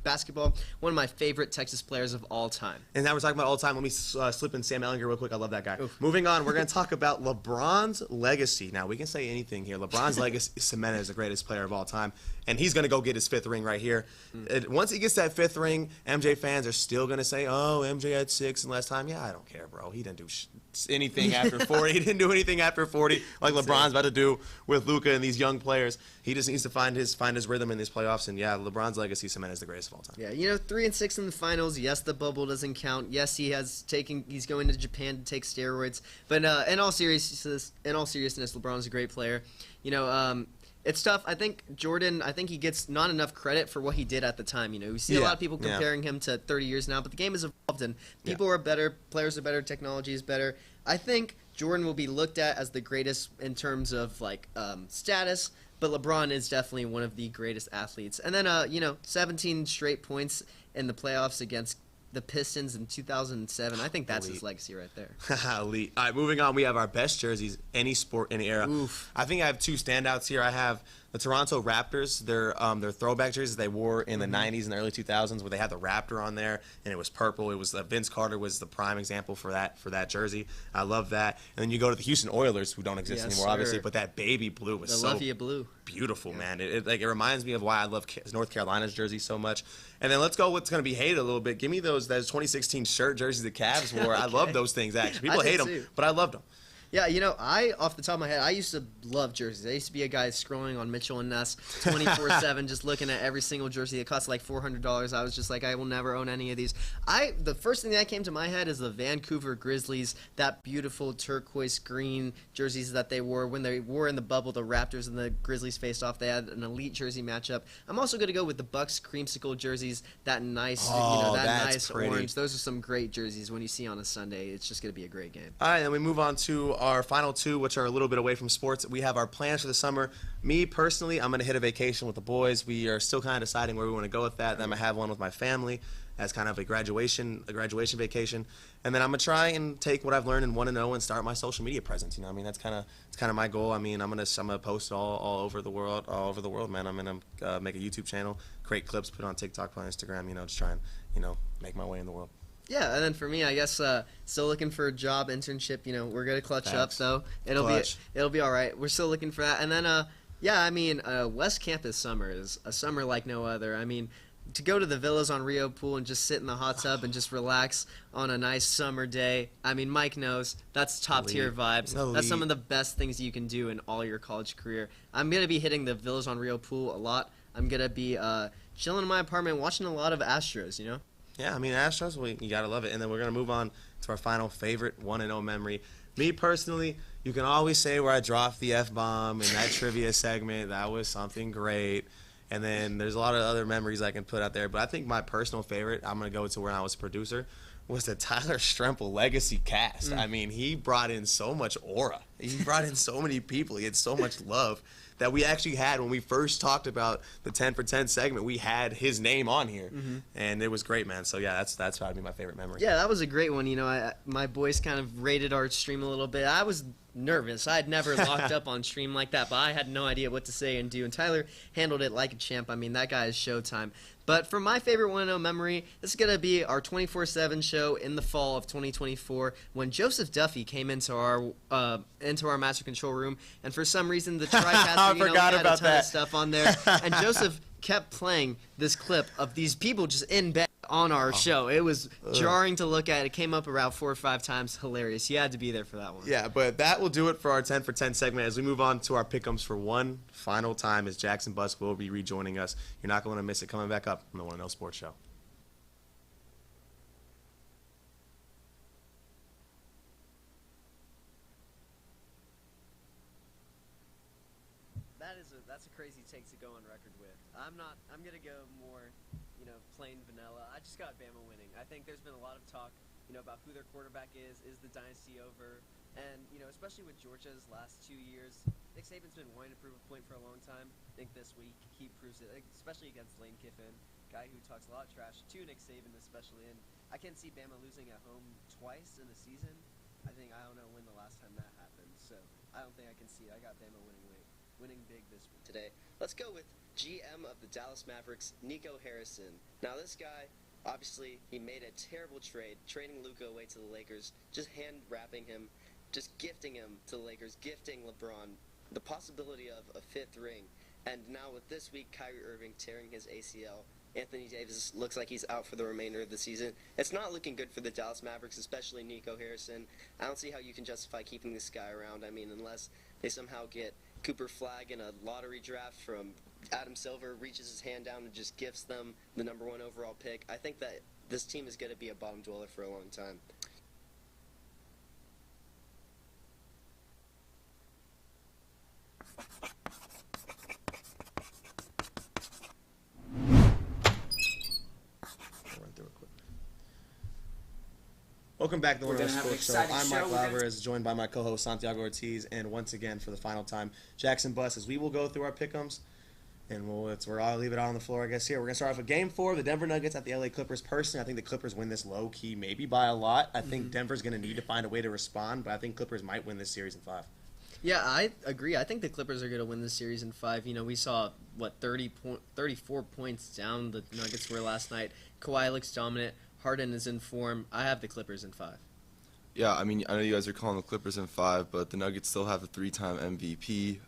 basketball. One of my favorite Texas players of all time. And now we're talking about all time. Let me slip in Sam Ehlinger real quick. I love that guy. Oof. Moving on, we're going to talk about LeBron's legacy. Now, we can say anything here. LeBron's legacy is cemented as the greatest player of all time. And he's going to go get his 5th ring right here. Once he gets that 5th ring, MJ fans are still going to say, oh, MJ had 6 in last time. Yeah, I don't care, bro. He didn't do anything after 40. He didn't do anything after 40 like LeBron's about to do with Luka and these young players. He just needs to find his rhythm in these playoffs. And, yeah, LeBron's legacy cemented as the greatest of all time. Yeah, 3-6 in the finals. Yes, the bubble doesn't count. Yes, he's going to Japan to take steroids. But in all seriousness, LeBron's a great player. It's tough. I think Jordan, he gets not enough credit for what he did at the time. We see a lot of people comparing him to 30 years now, but the game has evolved and people are better, players are better, technology is better. I think Jordan will be looked at as the greatest in terms of status, but LeBron is definitely one of the greatest athletes. And then 17 straight points in the playoffs against the Pistons in 2007. I think that's his legacy right there. Elite. All right, moving on. We have our best jerseys, any sport, any era. Oof. I think I have 2 standouts here. I have the Toronto Raptors. Their throwback jerseys they wore in the 90s and the early 2000s, where they had the Raptor on there and it was purple. It was Vince Carter was the prime example for that jersey. I love that. And then you go to the Houston Oilers, who don't exist anymore, obviously, but that baby blue was so blue. Beautiful, man. It reminds me of why I love North Carolina's jersey so much. And then let's go what's going to be hated a little bit. Give me those 2016 shirt jerseys the Cavs wore. Okay. I love those things, actually. People hate them, but I loved them. Yeah, I, off the top of my head, I used to love jerseys. I used to be a guy scrolling on Mitchell and Ness 24/7, just looking at every single jersey. It cost $400. I was just I will never own any of these. The first thing that came to my head is the Vancouver Grizzlies, that beautiful turquoise green jerseys that they wore when they wore in the bubble. The Raptors and the Grizzlies faced off. They had an elite jersey matchup. I'm also going to go with the Bucks creamsicle jerseys. That nice, nice pretty. Orange. Those are some great jerseys when you see on a Sunday. It's just going to be a great game. All right, then we move on to our final 2, which are a little bit away from sports. We have our plans for the summer. Me, personally, I'm going to hit a vacation with the boys. We are still kind of deciding where we want to go with that. Then I'm going to have one with my family as kind of a graduation vacation. And then I'm going to try and take what I've learned and want to know and start my social media presence. That's kind of my goal. I'm going to post all over the world, man. I'm going to make a YouTube channel, create clips, put it on TikTok, put it on Instagram, just try and, make my way in the world. Yeah, and then for me, I guess still looking for a job, internship. We're gonna clutch up, so it'll be all right. We're still looking for that, and then West Campus summer is a summer like no other. I mean, to go to the Villas on Rio Pool and just sit in the hot tub and just relax on a nice summer day. I mean, Mike knows that's top tier vibes. That's some of the best things you can do in all your college career. I'm gonna be hitting the Villas on Rio Pool a lot. I'm gonna be chilling in my apartment, watching a lot of Astros. Yeah, Astros, you got to love it. And then we're going to move on to our final favorite 1-0 memory. Me, personally, you can always say where I dropped the F-bomb in that trivia segment. That was something great. And then there's a lot of other memories I can put out there. But I think my personal favorite, I'm going to go to where I was a producer, was the Tyler Strempel legacy cast. I mean, he brought in so much aura. He brought in so many people. He had so much love that we actually had when we first talked about the 10 for 10 segment. We had his name on here, and it was great, man. So yeah, that's probably my favorite memory. Yeah, that was a great one. You know, my boys kind of rated our stream a little bit. I was nervous. I had never locked up on stream like that, but I had no idea what to say and do. And Tyler handled it like a champ. I mean, that guy is showtime. But for my favorite 1-0 memory, this is going to be our 24/7 show in the fall of 2024 when Joseph Duffy came into our master control room, and for some reason the TriCaster, you know, had a ton of stuff on there, and Joseph kept playing this clip of these people just in bed on our show. It was jarring to look at. It came up around 4 or 5 times. Hilarious. You had to be there for that one. Yeah, but that will do it for our 10 for 10 segment. As we move on to our pick'ems for one final time, as Jackson Busk will be rejoining us. You're not going to miss it. Coming back up on the 1-0 Sports Show. That's a crazy take to go on record with. I'm gonna go more, you know, plain vanilla. I just got Bama winning. I think there's been a lot of talk, you know, about who their quarterback is the dynasty over, and you know, especially with Georgia's last 2 years, Nick Saban's been wanting to prove a point for a long time. I think this week he proves it, especially against Lane Kiffin, guy who talks a lot of trash to Nick Saban especially, and I can't see Bama losing at home twice in the season. I don't know when the last time that happened, so I don't think I can see it. I got Bama winning big this week. Today, let's go with GM of the Dallas Mavericks, Nico Harrison. Now this guy, obviously, he made a terrible trade, trading Luka away to the Lakers, just hand-wrapping him, just gifting him to the Lakers, gifting LeBron the possibility of a 5th ring. And now with this week, Kyrie Irving tearing his ACL, Anthony Davis looks like he's out for the remainder of the season. It's not looking good for the Dallas Mavericks, especially Nico Harrison. I don't see how you can justify keeping this guy around. I mean, unless they somehow get Cooper Flagg in a lottery draft from Adam Silver, reaches his hand down and just gifts them the #1 overall pick. I think that this team is going to be a bottom dweller for a long time. Welcome back to the We're 1-0 gonna have an Sports Show. exciting I'm show. Michael We're gonna- Alvarez, joined by my co-host Santiago Ortiz, and once again for the final time, Jackson Buss. As we will go through our pick'ems, and I'll leave it out on the floor, I guess. Here we're gonna start off with Game 4, the Denver Nuggets at the LA Clippers. Personally, I think the Clippers win this low key, maybe by a lot. I think Denver's gonna need to find a way to respond, but I think Clippers might win this series in 5. Yeah, I agree. I think the Clippers are going to win this series in 5. You know, we saw, 34 points down the Nuggets were last night. Kawhi looks dominant. Harden is in form. I have the Clippers in 5. Yeah, I mean, I know you guys are calling the Clippers in 5, but the Nuggets still have a 3-time MVP.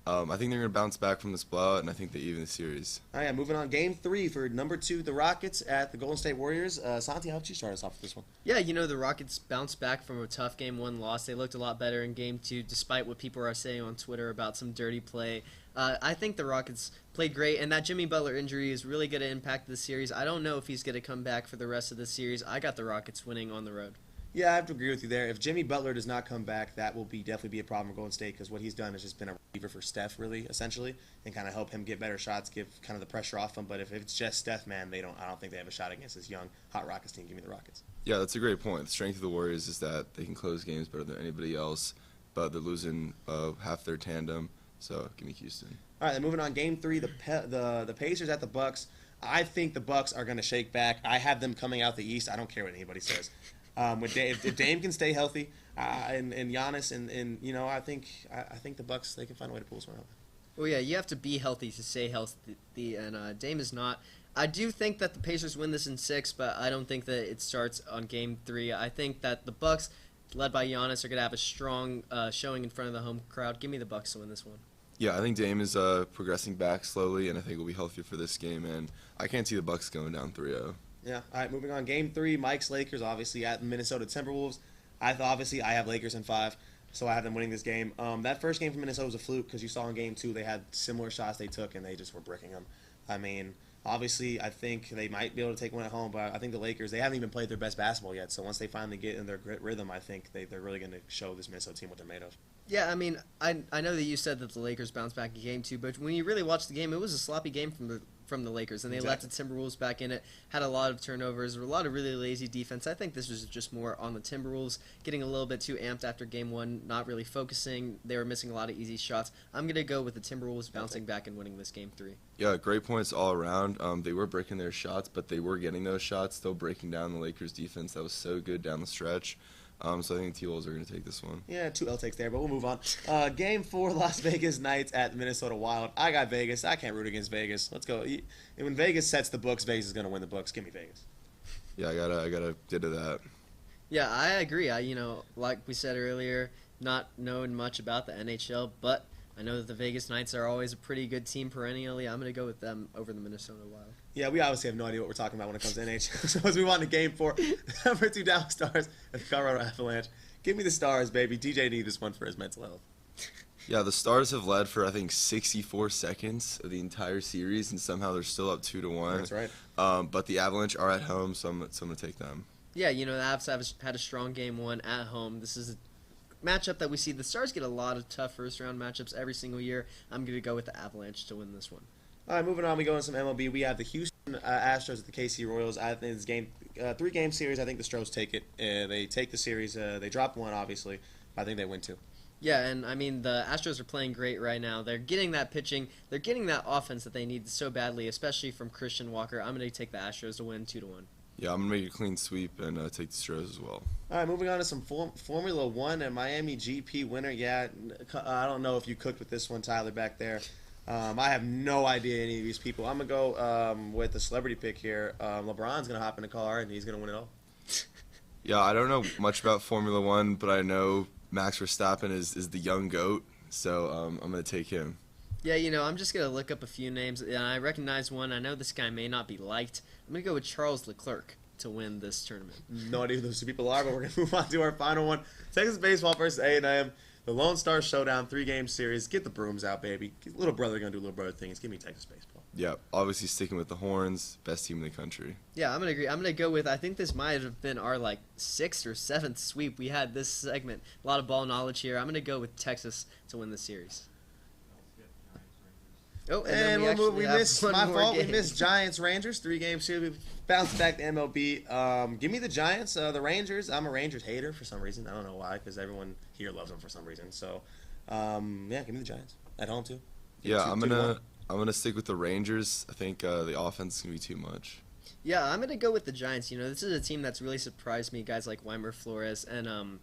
I think they're going to bounce back from this blowout, and I think they even the series. All right, moving on. Game 3 for number 2, the Rockets at the Golden State Warriors. Santi, how about you start us off with this one? Yeah, you know, the Rockets bounced back from a tough Game 1 loss. They looked a lot better in Game 2, despite what people are saying on Twitter about some dirty play. I think the Rockets played great, and that Jimmy Butler injury is really going to impact the series. I don't know if he's going to come back for the rest of the series. I got the Rockets winning on the road. Yeah, I have to agree with you there. If Jimmy Butler does not come back, that will definitely be a problem for Golden State, because what he's done has just been a reliever for Steph, really, essentially, and kind of help him get better shots, give kind of the pressure off him. But if it's just Steph, man, I don't think they have a shot against this young, hot Rockets team. Give me the Rockets. Yeah, that's a great point. The strength of the Warriors is that they can close games better than anybody else, but they're losing half their tandem, so give me Houston. All right, then moving on. Game 3, the Pacers at the Bucks. I think the Bucks are going to shake back. I have them coming out the East. I don't care what anybody says. If Dame can stay healthy, and Giannis, and you know, I think the Bucks, they can find a way to pull this one out. Well, yeah, you have to be healthy to stay healthy, and Dame is not. I do think that the Pacers win this in 6, but I don't think that it starts on Game 3. I think that the Bucks, led by Giannis, are going to have a strong showing in front of the home crowd. Give me the Bucks to win this one. Yeah, I think Dame is progressing back slowly, and I think will be healthier for this game, and I can't see the Bucks going down 3-0. Yeah. All right, moving on. Game 3, Mike's Lakers, obviously, at Minnesota Timberwolves. I have Lakers in 5, so I have them winning this game. That first game from Minnesota was a fluke, because you saw in Game 2 they had similar shots they took, and they just were bricking them. I mean, obviously, I think they might be able to take one at home, but I think the Lakers, they haven't even played their best basketball yet, so once they finally get in their rhythm, I think they're really going to show this Minnesota team what they're made of. Yeah, I mean, I know that you said that the Lakers bounced back in Game 2, but when you really watch the game, it was a sloppy game from from the Lakers, and they let the Timberwolves back in it. Had a lot of turnovers, a lot of really lazy defense. I think this was just more on the Timberwolves getting a little bit too amped after game one, not really focusing. They were missing a lot of easy shots. I'm gonna go with the Timberwolves bouncing back and winning this game 3. Yeah, great points all around. They were breaking their shots, but they were getting those shots, still breaking down the Lakers defense. That was so good down the stretch. So I think the T-Wolves are going to take this one. Yeah, 2 L takes there, but we'll move on. Game 4, Las Vegas Knights at the Minnesota Wild. I got Vegas. I can't root against Vegas. Let's go. And when Vegas sets the books, Vegas is going to win the books. Give me Vegas. Yeah, I gotta get to that. Yeah, I agree. Like we said earlier, not knowing much about the NHL, but I know that the Vegas Knights are always a pretty good team perennially. I'm going to go with them over the Minnesota Wild. Yeah, we obviously have no idea what we're talking about when it comes to NHL. So as we move on to Game 4, number 2 Dallas Stars at the Colorado Avalanche. Give me the Stars, baby. DJ needs this one for his mental health. Yeah, the Stars have led for, I think, 64 seconds of the entire series, and somehow they're still up 2-1. That's right. But the Avalanche are at home, so I'm going to take them. Yeah, the Avs have had a strong Game 1 at home. This is a matchup that we see. The Stars get a lot of tough first-round matchups every single year. I'm going to go with the Avalanche to win this one. All right, moving on, we go into some MLB. We have the Houston Astros at the KC Royals. I think this game, 3-game series. I think the Stros take it. They take the series. They drop 1, obviously. But I think they win 2. Yeah, and the Astros are playing great right now. They're getting that pitching. They're getting that offense that they need so badly, especially from Christian Walker. I'm going to take the Astros to win 2-1. Yeah, I'm going to make a clean sweep and take the Stros as well. All right, moving on to some Formula 1 and Miami GP winner. Yeah, I don't know if you cooked with this one, Tyler, back there. I have no idea any of these people. I'm going to go with the celebrity pick here. LeBron's going to hop in the car, and he's going to win it all. Yeah, I don't know much about Formula 1, but I know Max Verstappen is the young GOAT, so I'm going to take him. Yeah, I'm just going to look up a few names, and I recognize one. I know this guy may not be liked. I'm going to go with Charles Leclerc to win this tournament. No idea who those 2 people are, but we're going to move on to our final one. Texas Baseball versus A&M. The Lone Star Showdown 3-game series. Get the brooms out, baby. Little brother going to do little brother things. Give me Texas Baseball. Yeah, obviously sticking with the Horns, best team in the country. Yeah, I'm going to agree. I'm going to go with, I think this might have been our 6th or 7th sweep we had this segment. A lot of ball knowledge here. I'm going to go with Texas to win the series. Oh, and we missed my fault. We missed Giants Rangers 3-game series. We bounced back to MLB. Give me the Giants, the Rangers. I'm a Rangers hater for some reason. I don't know why, because everyone here loves them for some reason. So, yeah, give me the Giants at home too. Yeah, I'm gonna stick with the Rangers. I think the offense is gonna be too much. Yeah, I'm gonna go with the Giants. This is a team that's really surprised me. Guys like Weimer, Flores, and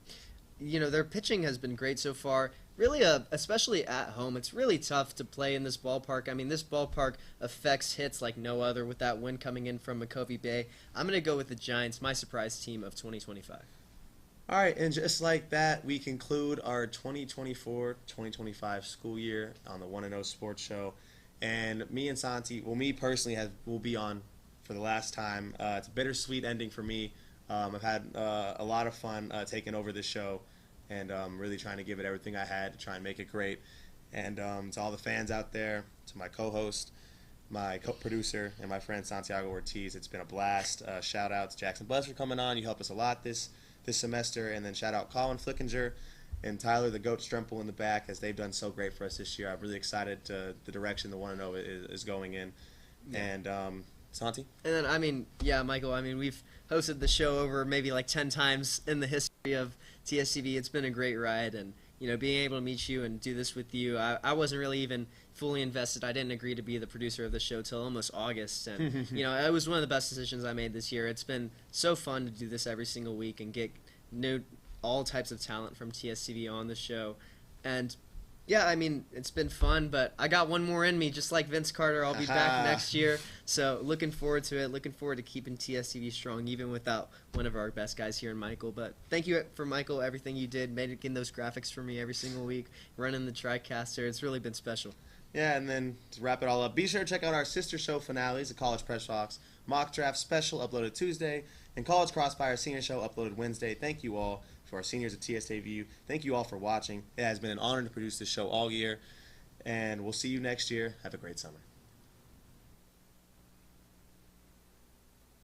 their pitching has been great so far. Really, especially at home, it's really tough to play in this ballpark. I mean, this ballpark affects hits like no other with that wind coming in from McCovey Bay. I'm going to go with the Giants, my surprise team of 2025. All right, and just like that, we conclude our 2024-2025 school year on the 1-0 Sports Show. And me and Santi, me personally, will be on for the last time. It's a bittersweet ending for me. I've had a lot of fun taking over this show. And really trying to give it everything I had to try and make it great. And to all the fans out there, to my co-host, my co-producer, and my friend Santiago Ortiz, it's been a blast. Shout out to Jackson Buzz for coming on. You helped us a lot this semester. And then shout out Colin Flickinger and Tyler the Goat Stremple in the back, as they've done so great for us this year. I'm really excited to the direction the 1-0 is going in. Yeah. And Santi? And then, yeah, Michael, we've hosted the show over maybe 10 times in the history of TSTV. It's been a great ride, and being able to meet you and do this with you, I wasn't really even fully invested. I didn't agree to be the producer of the show till almost August, and it was one of the best decisions I made this year. It's been so fun to do this every single week and get all types of talent from TSTV on the show, and yeah, it's been fun, but I got one more in me, just like Vince Carter. I'll be back next year, so looking forward to it. Looking forward to keeping TSTV strong, even without one of our best guys here in Michael. But thank you for Michael, everything you did, making those graphics for me every single week, running the TriCaster. It's really been special. Yeah, and then to wrap it all up, be sure to check out our sister show finales, the College Press Talks Mock Draft Special, uploaded Tuesday, and College Crossfire Senior Show, uploaded Wednesday. Thank you all. For our seniors at TSTV, thank you all for watching. It has been an honor to produce this show all year, and we'll see you next year. Have a great summer.